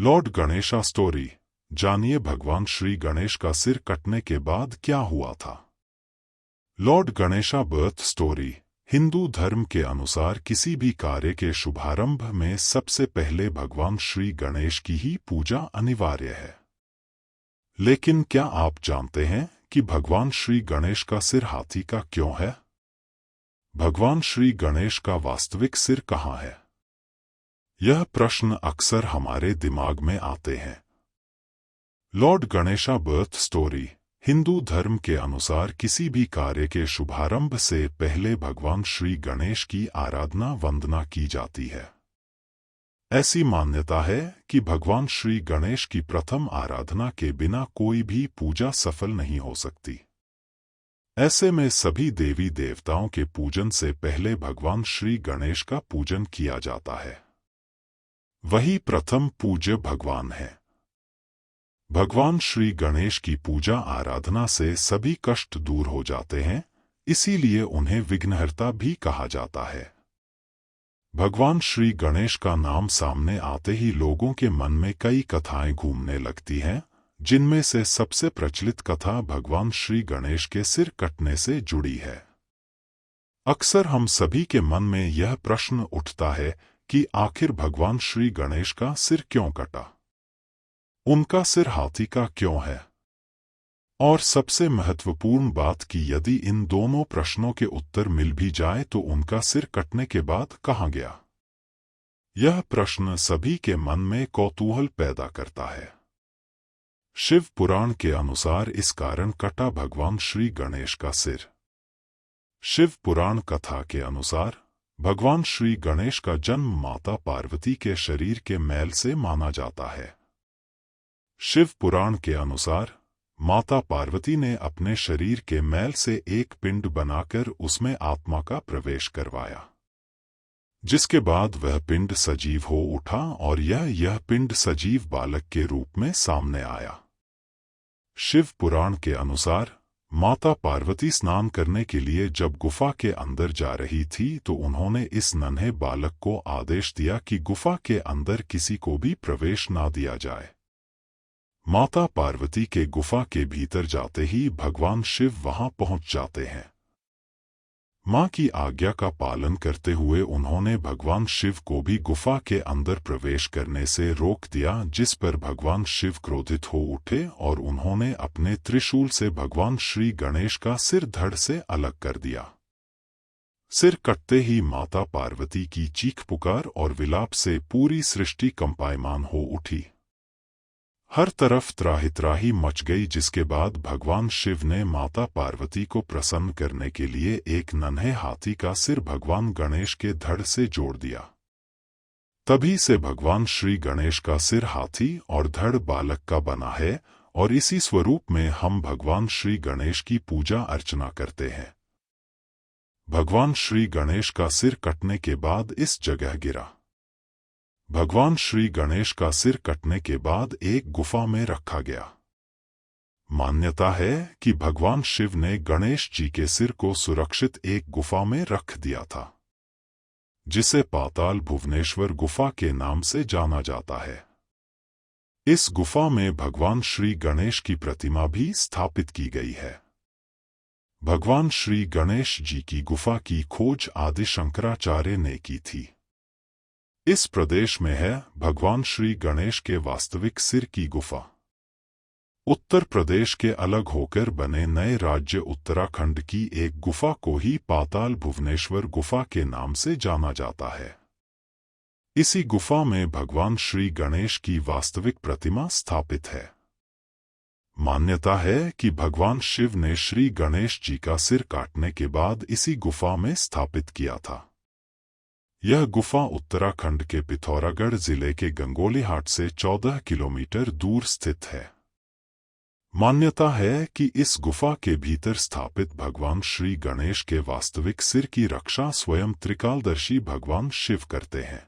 Lord Ganesha story. जानिए भगवान श्री गणेश का सिर कटने के बाद क्या हुआ था। Lord Ganesha birth story. Hindu धर्म के अनुसार किसी भी कार्य के शुभारंभ में सबसे पहले भगवान श्री गणेश की ही पूजा अनिवार्य है। लेकिन क्या आप जानते हैं कि भगवान श्री गणेश का सिर हाथी का क्यों है? भगवान श्री गणेश का वास्तविक सिर कहाँ है? यह प्रश्न अक्सर हमारे दिमाग में आते हैं। Lord Ganesha birth story. Hindu धर्म के अनुसार किसी भी कार्य के शुभारंभ से पहले भगवान श्री गणेश की आराधना वंदना की जाती है। ऐसी मान्यता है कि भगवान श्री गणेश की प्रथम आराधना के बिना कोई भी पूजा सफल नहीं हो सकती। ऐसे में सभी देवी देवताओं के पूजन से पहले भगवान श्री गणेश का पूजन किया जाता है। वही प्रथम पूज्य भगवान है। भगवान श्री गणेश की पूजा आराधना से सभी कष्ट दूर हो जाते हैं, इसीलिए उन्हें विघ्नहर्ता भी कहा जाता है। भगवान श्री गणेश का नाम सामने आते ही लोगों के मन में कई कथाएं घूमने लगती हैं, जिनमें से सबसे प्रचलित कथा भगवान श्री गणेश के सिर कटने से जुड़ी है। अक्सर हम सभी के मन में यह प्रश्न उठता है कि आखिर भगवान श्री गणेश का सिर क्यों कटा? उनका सिर हाथी का क्यों है? और सबसे महत्वपूर्ण बात कि यदि इन दोनों प्रश्नों के उत्तर मिल भी जाए तो उनका सिर कटने के बाद कहाँ गया? यह प्रश्न सभी के मन में कौतूहल पैदा करता है। शिव पुराण के अनुसार इस कारण कटा भगवान श्री गणेश का सिर। शिव पुराण कथा के अनुसार भगवान श्री गणेश का जन्म माता पार्वती के शरीर के मैल से माना जाता है। शिव पुराण के अनुसार माता पार्वती ने अपने शरीर के मैल से एक पिंड बनाकर उसमें आत्मा का प्रवेश करवाया, जिसके बाद वह पिंड सजीव हो उठा और यह पिंड सजीव बालक के रूप में सामने आया। शिव पुराण के अनुसार माता पार्वती स्नान करने के लिए जब गुफा के अंदर जा रही थी तो उन्होंने इस नन्हे बालक को आदेश दिया कि गुफा के अंदर किसी को भी प्रवेश ना दिया जाए। माता पार्वती के गुफा के भीतर जाते ही भगवान शिव वहां पहुंच जाते हैं। मां की आज्ञा का पालन करते हुए उन्होंने भगवान शिव को भी गुफा के अंदर प्रवेश करने से रोक दिया, जिस पर भगवान शिव क्रोधित हो उठे और उन्होंने अपने त्रिशूल से भगवान श्री गणेश का सिर धड़ से अलग कर दिया। सिर कटते ही माता पार्वती की चीख पुकार और विलाप से पूरी सृष्टि कंपायमान हो उठी। हर तरफ त्राही मच गई, जिसके बाद भगवान शिव ने माता पार्वती को प्रसन्न करने के लिए एक नन्हे हाथी का सिर भगवान गणेश के धड़ से जोड़ दिया। तभी से भगवान श्री गणेश का सिर हाथी और धड़ बालक का बना है और इसी स्वरूप में हम भगवान श्री गणेश की पूजा अर्चना करते हैं। भगवान श्री गणेश का सिर कटने के बाद इस जगह गिरा। भगवान श्री गणेश का सिर कटने के बाद एक गुफा में रखा गया। मान्यता है कि भगवान शिव ने गणेश जी के सिर को सुरक्षित एक गुफा में रख दिया था, जिसे पाताल भुवनेश्वर गुफा के नाम से जाना जाता है। इस गुफा में भगवान श्री गणेश की प्रतिमा भी स्थापित की गई है। भगवान श्री गणेश जी की गुफा की खोज आदि शंकराचार्य ने की थी। इस प्रदेश में है भगवान श्री गणेश के वास्तविक सिर की गुफा। उत्तर प्रदेश के अलग होकर बने नए राज्य उत्तराखंड की एक गुफा को ही पाताल भुवनेश्वर गुफा के नाम से जाना जाता है। इसी गुफा में भगवान श्री गणेश की वास्तविक प्रतिमा स्थापित है। मान्यता है कि भगवान शिव ने श्री गणेश जी का सिर काटने के बाद इसी गुफा में स्थापित किया था। यह गुफा उत्तराखंड के पिथौरागढ़ जिले के गंगोलीहाट से 14 किलोमीटर दूर स्थित है। मान्यता है कि इस गुफा के भीतर स्थापित भगवान श्री गणेश के वास्तविक सिर की रक्षा स्वयं त्रिकालदर्शी भगवान शिव करते हैं।